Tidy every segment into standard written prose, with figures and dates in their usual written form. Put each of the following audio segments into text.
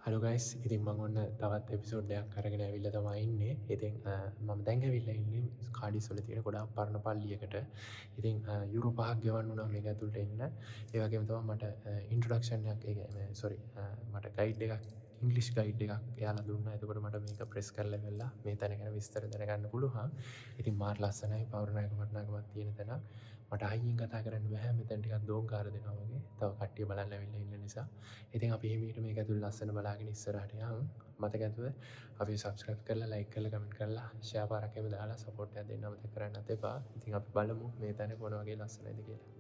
Hello guys ඉතින් මං ඔන්න තවත් එපිසෝඩ්ඩයක් කරගෙන ඇවිල්ල තමයි ඉන්නේ. ඉතින් මම දැන් ඇවිල්ලා ඉන්නේ කාඩිස්වල තියෙන ගොඩාක් පරණ පල්ලියකට. ඉතින් යුරෝ 5ක් ගෙවන්න වුණා මේක ඇතුළට එන්න. ඒ වගේම තමයි මට ඉන්ට්‍රොඩක්ෂන් එකක් මට ගයිඩ් එකක් ඉංග්ලිෂ් ගයිඩ් එකක් එයාලා දුන්නා. එතකොට මට මේක ප්‍රෙස් කරලා ඉවරලා මේ තැන ගැන විස්තර දැනගන්න පුළුවන්. ඉතින් මාර ලස්සනයි පවුරුනායක වටිනාකමක් තියෙන තැනක්. මට හයියෙන් කතා කරන්න බැහැ මෙතැන් ටිකක් දෝංකාර දෙනවා වගේ. තව කට්ටිය බලන්න ඇවිල්ලා ඉන්න නිසා. ඉතින් අපි හිමීට මේක ඇතුළේ ලස්සන බලාගෙන ඉස්සරහට යමු. මතක ඇතුව අපි සබ්ස්ක්‍රයිබ් කරලා ලයික් කරලා කමෙන්ට් කරලා ෂෙයා පාරක් එහෙම දාලා සපෝට් එකක් දෙන්න අමතක කරන්නත් එපා. ඉතින් අපි බලමු මේ තැන මොන වගේ ලස්සනයිද කියලා.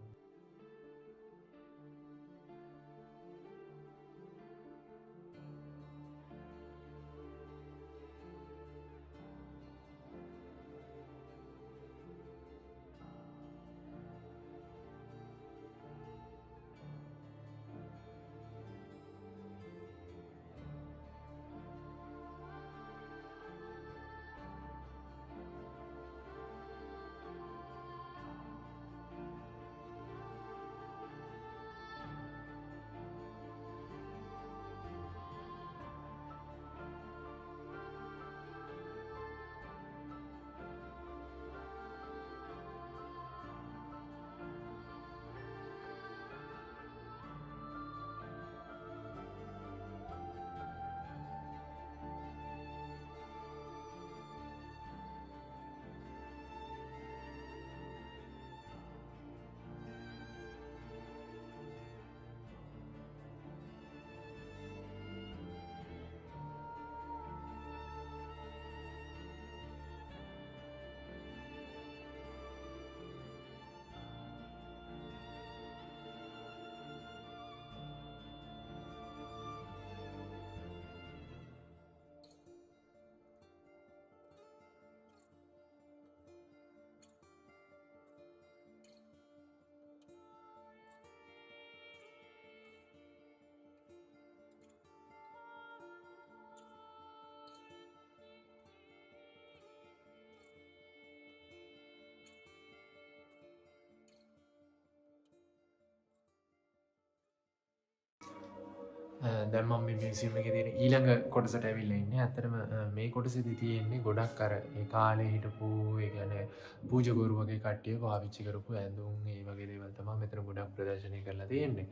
දැන් මම මේ මියුසියම් එකේ තියෙන ඊළඟ කොටසට ඇවිල්ලා ඉන්නේ. ඇත්තටම මේ කොටසේදී තියෙන්නේ ගොඩක් අර ඒ කාලේ හිටපු ඒ කියන්නේ පූජකවරු වගේ කට්ටිය පාවිච්චි කරපු ඇඳුම් ඒ වගේ දේවල් තමයි මෙතන ගොඩක් ප්‍රදර්ශනය කරලා තියෙන්නේ.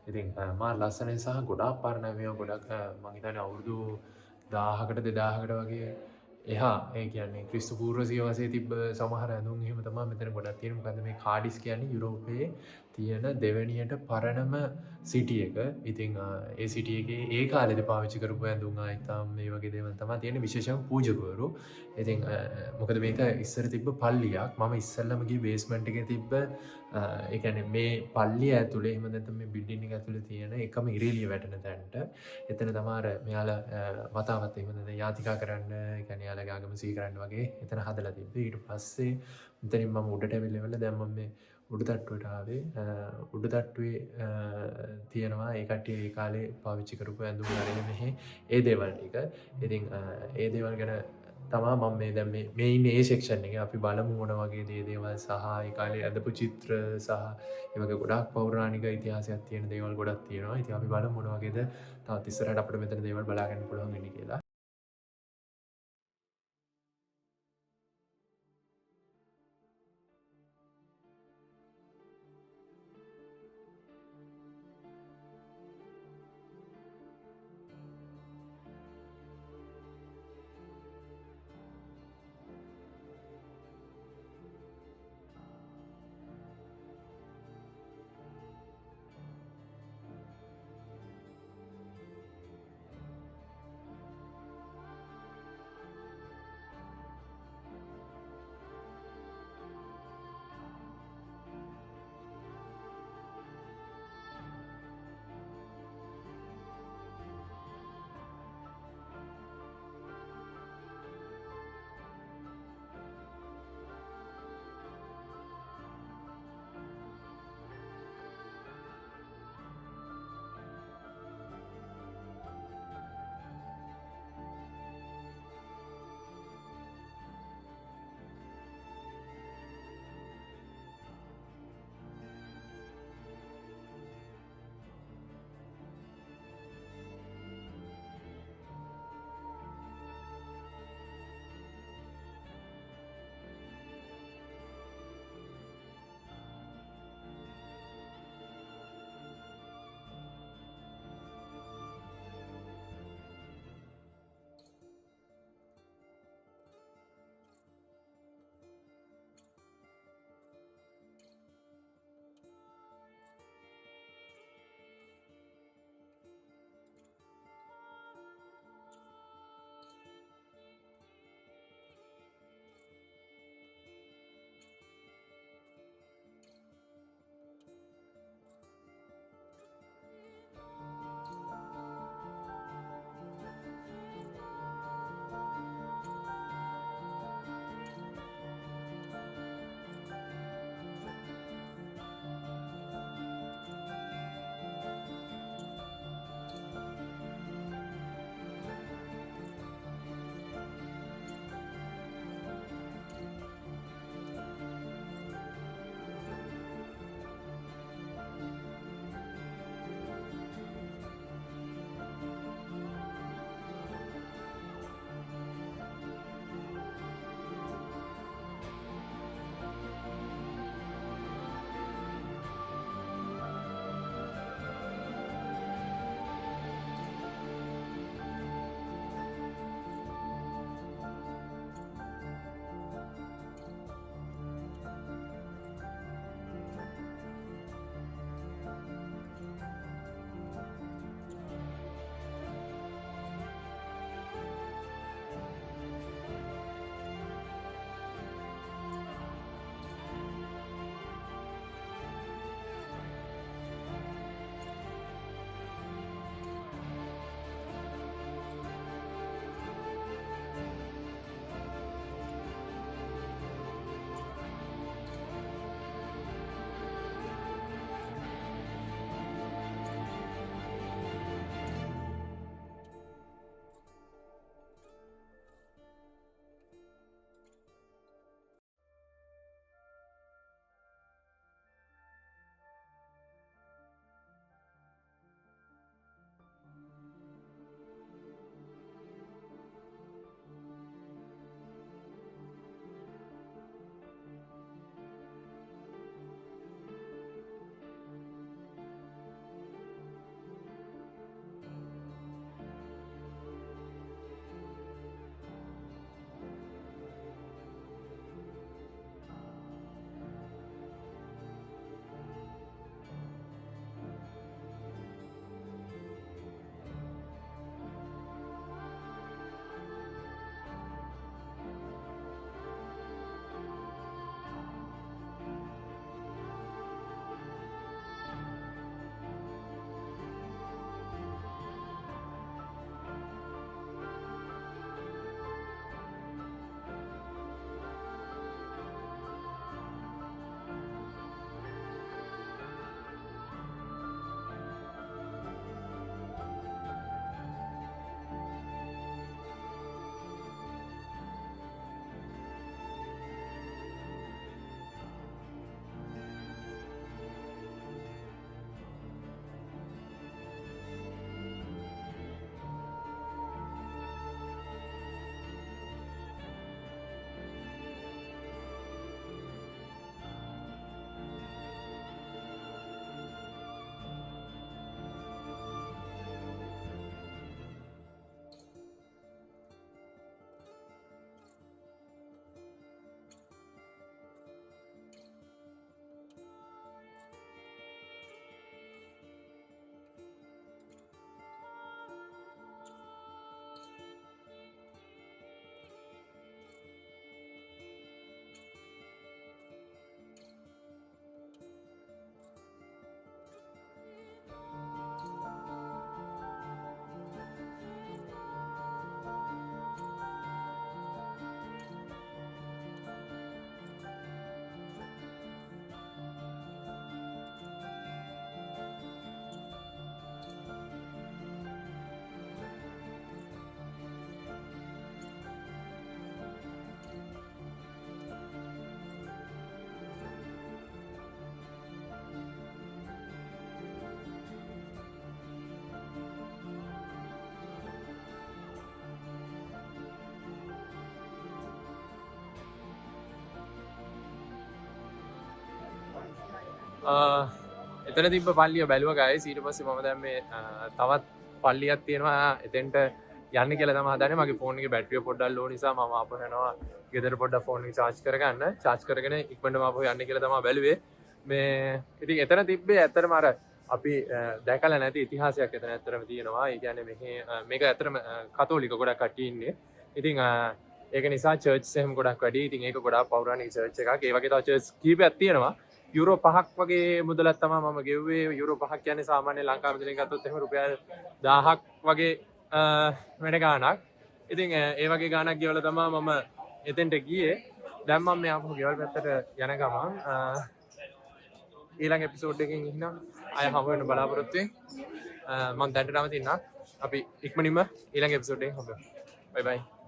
ඉතින් මා ලස්සනයි සහ ගොඩාක් පරණ මේවා ගොඩක් මං හිතන්නේ අවුරුදු 1000කට 2000කට වගේ එහා ඒ කියන්නේ ක්‍රිස්තු පූර්ව සියවසේ තිබ්බ සමහර ඇඳුම් එහෙම තමයි මෙතන ගොඩක් තියෙන්නේ. මොකද මේ කාඩිස් කියන්නේ යුරෝපයේ තියෙන දෙවැනියට පරණම සිටි එක. ඉතින් ඒ සිටි එකේ ඒ කාලෙදි පාවිච්චි කරපු ඇඳුම් ආයිත්තම් මේ වගේ දේවල් තමයි තියෙන්නේ විශේෂයෙන් පූජකවරු. ඉතින් මොකද මේක ඉස්සර තිබ්බ පල්ලියක්. මම ඉස්සෙල්ලම ගියේ බේස්මන්ට් එකේ තිබ්බ ඒ කියන්නේ මේ පල්ලිය ඇතුලේ එහෙම නැත්නම් මේ බිල්ඩින් එක ඇතුලේ තියෙන එකම ඉරේලිය වැටෙන තැනට. එතන තමයි අර මෙයාලා වතාවත් එහෙම නැත්නම් යාතිකා කරන්න ඒ කියන්නේ යාළගේ ආගම සිහි කරන්න වගේ එතන හදලා තිබ්බේ. ඊට පස්සේ මෙතනින් මම උඩට ඇවිල්ලා ඉවරලා දැන් මම මේ උඩ තට්ටුවට ආවේ. උඩ තට්ටුවේ තියෙනවා ඒ කට්ටිය ඒ කාලේ පාවිච්චි කරපු ඇඳුම් අරගෙන මෙහි ඒ දේවල් ටික. ඉතින් ඒ දේවල් ගැන තමා මම මේ දැන් මේ ඉන්නේ ඒ සෙක්ෂන් එකේ. අපි බලමු මොන වගේ දේවල් සහ ඒ කාලේ ඇඳපු චිත්‍ර සහ ඒ වගේ ගොඩාක් පෞරාණික ඉතිහාසයක් තියෙන දේවල් ගොඩක් තියෙනවා. ඉතින් අපි බලමු මොන වගේද තවත් ඉස්සරහට අපිට මෙතන දේවල් බලා ගන්න පුළුවන් වෙන්නේ කියලා. එතන තිබ්බ පල්ලිය බැලුව ගයි ඊට පස්සේ මම දැන් මේ තවත් පල්ලියක් තියෙනවා එතෙන්ට යන්න කියලා තමයි හදන්නේ. මගේ ෆෝන් එකේ බැටරිය පොඩ්ඩක් ලෝ නිසා මම ආපහු යනවා ගෙදර පොඩ්ඩක් ෆෝන් එක charge කරගන්න. charge කරගෙන ඉක්මනටම ආපහු යන්න කියලා තමයි බැලුවේ. මේ ඉතින් එතන තිබ්බේ ඇත්තටම අර අපි දැකලා නැති ඉතිහාසයක් එතන ඇත්තටම තියෙනවා. ඒ කියන්නේ මේක ඇත්තටම කතෝලික ගොඩක් කට්ටිය ඉන්නේ. ඉතින් ඒක නිසා චර්ච්ස් එහෙම ගොඩක් වැඩි. ඉතින් ඒක ගොඩාක් පෞරාණික චර්ච් එකක්. ඒ වගේ තව චර්ච් කීපයක් තියෙනවා. යුරෝ 5ක් වගේ මුදලක් තමයි මම ගෙව්වේ. යුරෝ 5ක් කියන්නේ සාමාන්‍ය ලංකාවේ මුදලින් ගත්තොත් එහෙම රුපියල් 1000ක් වගේ වෙන ගාණක්. ඉතින් ඒ වගේ ගාණක් ගෙවලා තමයි මම එතෙන්ට ගියේ. දැන් මම මේ ආපහු ගෙවල් පැත්තට යන ගමන් ඊළඟ එපිසෝඩ් එකකින් ඉන්නම් අය හමු වෙන බලාපොරොත්තු වෙමින් මම දැන්ට නවතින්නම්. අපි ඉක්මනින්ම ඊළඟ එපිසෝඩ් එකෙන් හම්බෙමු. බයි බයි.